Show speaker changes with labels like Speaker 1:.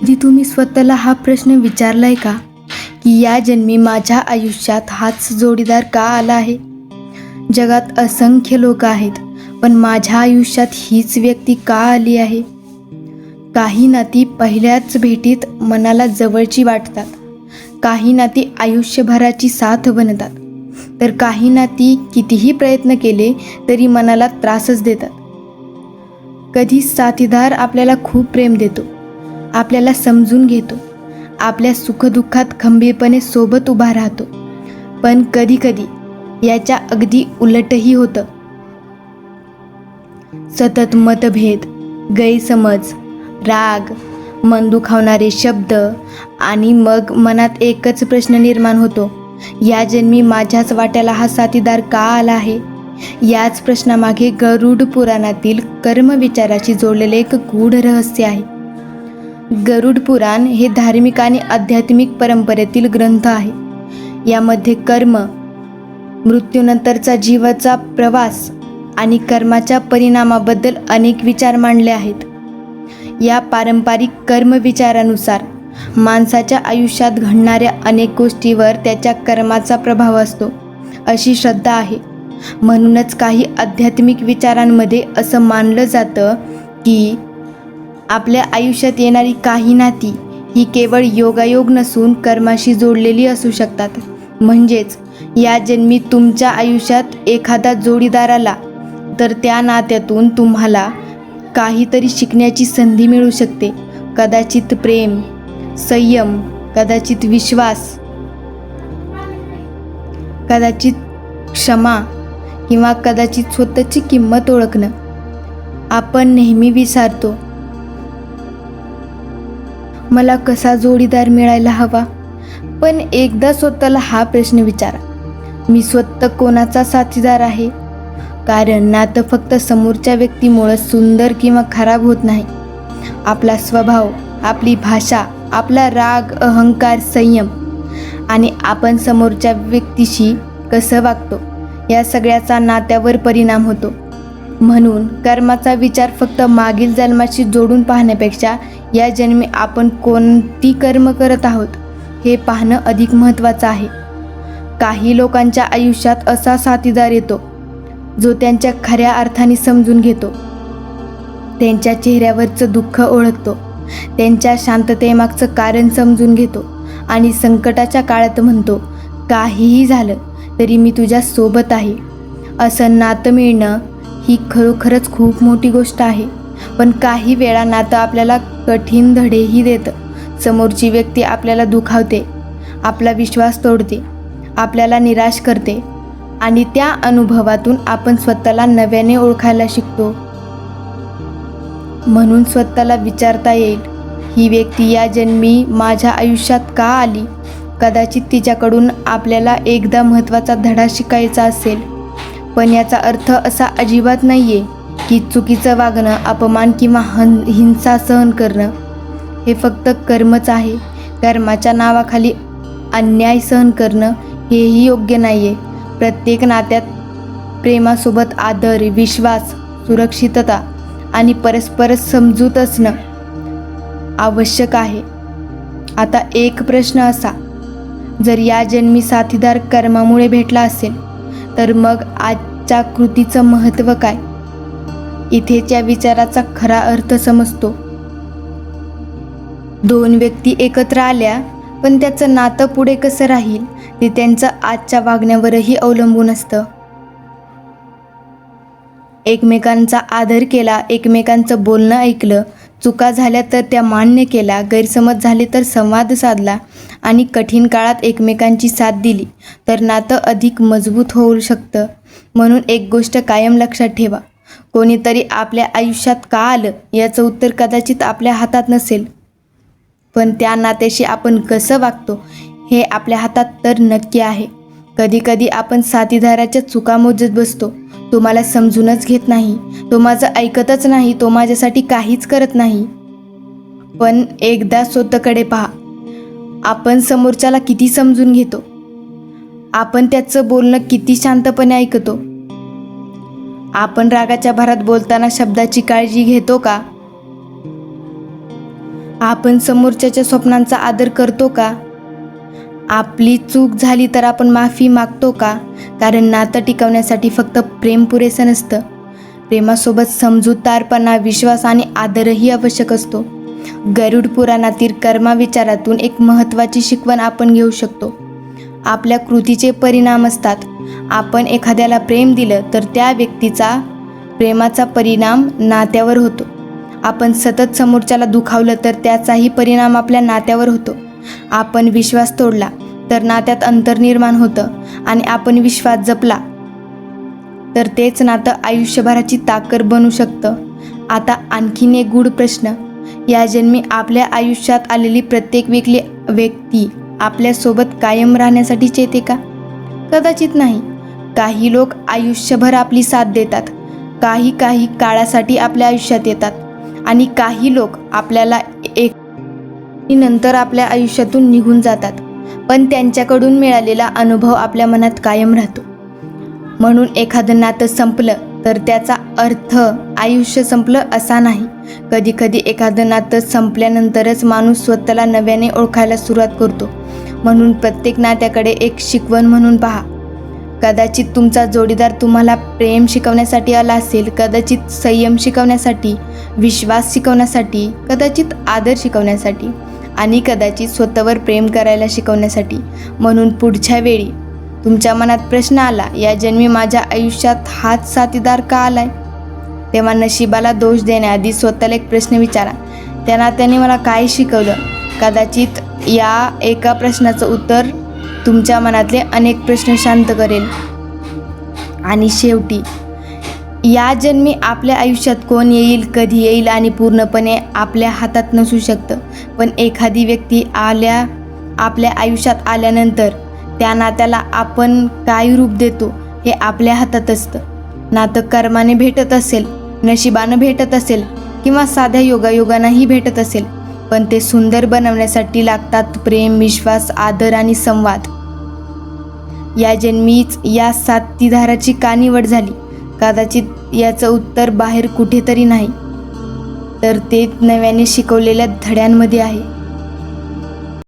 Speaker 1: कधी तुम्ही स्वतःला हा प्रश्न विचारलाय का, की या जन्मी माझ्या आयुष्यात हाच जोडीदार का आला आहे? जगात असंख्य लोक आहेत, पण माझ्या आयुष्यात हीच व्यक्ती का आली आहे? काही नाती पहिल्याच भेटीत मनाला जवळची वाटतात, काही नाती आयुष्यभराची साथ बनतात, तर काही नाती कितीही प्रयत्न केले तरी मनाला त्रासच देतात. कधी साथीदार आपल्याला खूप प्रेम देतो, आपल्याला समजून घेतो, आपल्या सुखदुःखात खंबीरपणे सोबत उभा राहतो. पण कधी कधी याच्या अगदी उलटही होतं. सतत मतभेद, गैरसमज, राग, मन दुखावणारे शब्द आणि मग मनात एकच प्रश्न निर्माण होतो, या जन्मी माझ्याच वाट्याला हा साथीदार का आला आहे? याच प्रश्नामागे गरुड पुराणातील कर्मविचाराशी जोडलेले एक गूढ रहस्य आहे. गरुड पुराण हे धार्मिक आणि आध्यात्मिक परंपरेतील ग्रंथ आहे. यामध्ये कर्म, मृत्यूनंतरचा जीवाचा प्रवास आणि कर्माच्या परिणामाबद्दल अनेक विचार मांडले आहेत. या पारंपरिक कर्मविचारानुसार माणसाच्या आयुष्यात घडणाऱ्या अनेक गोष्टीवर त्याच्या कर्माचा प्रभाव असतो, अशी श्रद्धा आहे. म्हणूनच काही आध्यात्मिक विचारांमध्ये असं मानलं जातं की आपल्या आयुष्यात येणारी काही नाती ही केवळ योगायोग नसून कर्माशी जोडलेली असू शकतात. म्हणजेच या जन्मी तुमच्या आयुष्यात एखादा जोडीदार आला तर त्या नात्यातून तुम्हाला काहीतरी शिकण्याची संधी मिळू शकते. कदाचित प्रेम, संयम, कदाचित विश्वास, कदाचित क्षमा किंवा कदाचित स्वतःची किंमत ओळखणं. आपण नेहमी विचारतो, मला कसा जोडीदार मिळायला हवा? पण एकदा स्वतःला हा प्रश्न विचारा, मी स्वतः कोणाचा साथीदार आहे? कारण नातं फक्त समोरच्या व्यक्तीमुळं सुंदर किंवा खराब होत नाही. आपला स्वभाव, आपली भाषा, आपला राग, अहंकार, संयम आणि आपण समोरच्या व्यक्तीशी कसं वागतो या सगळ्याचा नात्यावर परिणाम होतो. म्हणून कर्माचा विचार फक्त मागील जन्माशी जोडून पाहण्यापेक्षा या जन्मी आपण कोणती कर्म करत आहोत हे पाहणं अधिक महत्त्वाचं आहे. काही लोकांच्या आयुष्यात असा साथीदार येतो जो त्यांच्या खऱ्या अर्थाने समजून घेतो, त्यांच्या चेहऱ्यावरचं दुःख ओळखतो, त्यांच्या शांततेमागचं कारण समजून घेतो आणि संकटाच्या काळात म्हणतो, काहीही झालं तरी मी तुझ्या सोबत आहे. असं नातं मिळणं ही खरोखरच खूप मोठी गोष्ट आहे. पण काही वेळा नातं आपल्याला कठीण धडेही देतं. समोरची व्यक्ती आपल्याला दुखावते, आपला विश्वास तोडते, आपल्याला निराश करते आणि त्या अनुभवातून आपण स्वतःला नव्याने ओळखायला शिकतो. म्हणून स्वतःला विचारता येईल, ही व्यक्ती या जन्मी माझ्या आयुष्यात का आली? कदाचित तिच्याकडून आपल्याला एकदा महत्त्वाचा धडा शिकायचा असेल. पण याचा अर्थ असा अजिबात नाही आहे की चुकीचं वागणं, अपमान किंवा हिंसा सहन करणं हे फक्त कर्मच आहे. कर्माच्या नावाखाली अन्याय सहन करणं हेही योग्य नाही आहे. प्रत्येक नात्यात प्रेमासोबत आदर, विश्वास, सुरक्षितता आणि परस्पर समजूत असणं आवश्यक आहे. आता एक प्रश्न असा, जर या जन्मी साथीदार कर्मामुळे भेटला असेल तर मग आजच्या कृतीचं महत्त्व काय? इथेच या विचाराचा खरा अर्थ समजतो. दोन व्यक्ती एकत्र आल्या, पण त्याचं नातं पुढे कसं राहील ते त्यांचं आजच्या वागण्यावरही अवलंबून असतं. एकमेकांचा आदर केला, एकमेकांचं बोलणं ऐकलं, चुका झाल्या तर त्या मान्य केल्या, गैरसमज झाले तर संवाद साधला आणि कठीण काळात एकमेकांची साथ दिली तर नातं अधिक मजबूत होऊ शकतं. म्हणून एक गोष्ट कायम लक्षात ठेवा, कोणीतरी आपल्या आयुष्यात का आलं याचं उत्तर कदाचित आपल्या हातात नसेल, पण त्या नात्याशी आपण कसं वागतो हे आपल्या हातात तर नक्की आहे. कधीकधी आपण साथीदाराच्या चुका मोजत बसतो. तो मला समजूनच घेत नाही, तो माझं ऐकतच नाही, तो माझ्यासाठी काहीच करत नाही. पण एकदा स्वतःकडे पहा, आपण समोरच्याला किती समजून घेतो? आपण त्याचं बोलणं किती शांतपणे ऐकतो? आपण रागाच्या भरात बोलताना शब्दाची काळजी घेतो का? आपण समोरच्याच्या स्वप्नांचा आदर करतो का? आपली चूक झाली तर आपण माफी मागतो का? कारण नातं टिकवण्यासाठी फक्त प्रेम पुरेसं नसतं. प्रेमासोबत समजूतदारपणा, विश्वास आणि आदरही आवश्यक असतो. गरुड पुराणातील कर्मा विचारातून एक महत्त्वाची शिकवण आपण घेऊ शकतो. आपल्या कृतीचे परिणाम असतात. आपण एखाद्याला प्रेम दिलं तर त्या व्यक्तीचा प्रेमाचा परिणाम नात्यावर होतो. आपण सतत समोरच्याला दुखावलं तर त्याचाही परिणाम आपल्या नात्यावर होतो. आपण विश्वास तोडला तर नात्यात अंतर निर्माण होतं आणि आपण विश्वास जपला तर तेच नातं आयुष्यभराची ताकद बनू शकतं. आता आणखीन एक गूढ प्रश्न. या जन्मी आपल्या आयुष्यात आलेली प्रत्येक व्यक्ती आपल्यासोबत कायम राहण्यासाठीच येते का? कदाचित नाही. काही लोक आयुष्यभर आपली साथ देतात, काही काळासाठी आपल्या आयुष्यात येतात आणि काही लोक आपल्याला नंतर आपल्या आयुष्यातून निघून जातात. पण त्यांच्याकडून मिळालेला अनुभव आपल्या मनात कायम राहतो. म्हणून एखादं नातं संपलं तर त्याचा अर्थ आयुष्य संपलं असा नाही. कधीकधी एखादं नातं संपल्यानंतरच माणूस स्वतःला नव्याने ओळखायला सुरुवात करतो. म्हणून प्रत्येक नात्याकडे एक शिकवण म्हणून पहा. कदाचित तुमचा जोडीदार तुम्हाला प्रेम शिकवण्यासाठी आला असेल, कदाचित संयम शिकवण्यासाठी, विश्वास शिकवण्यासाठी, कदाचित आदर शिकवण्यासाठी आणि कदाचित स्वतःवर प्रेम करायला शिकवण्यासाठी. म्हणून पुढच्या वेळी तुमच्या मनात प्रश्न आला, या जन्मी माझ्या आयुष्यात हाच साथीदार का आलाय, तेव्हा नशिबाला दोष देण्याआधी स्वतःला एक प्रश्न विचारा, त्या नात्याने मला काय शिकवलं? कदाचित या एका प्रश्नाचं उत्तर तुमच्या मनातले अनेक प्रश्न शांत करेल. आणि शेवटी, या जन्मी आपल्या आयुष्यात कोण येईल, कधी येईल आणि पूर्णपणे आपल्या हातात नसू शकतं. पण एखादी व्यक्ती आपल्या आयुष्यात आल्यानंतर त्या नात्याला आपण काय रूप देतो हे आपल्या हातात असतं. नातं कर्माने भेटत असेल, नशिबानं भेटत असेल किंवा साध्या योगायोगानंही भेटत असेल, पण ते सुंदर बनवण्यासाठी लागतात प्रेम, विश्वास, आदर आणि संवाद. या जन्मीच या साथीदाराची का निवड झाली? कदाचित याचं उत्तर बाहेर कुठेतरी नाही, तर ते नव्याने शिकवलेल्या धड्यांमध्ये आहे.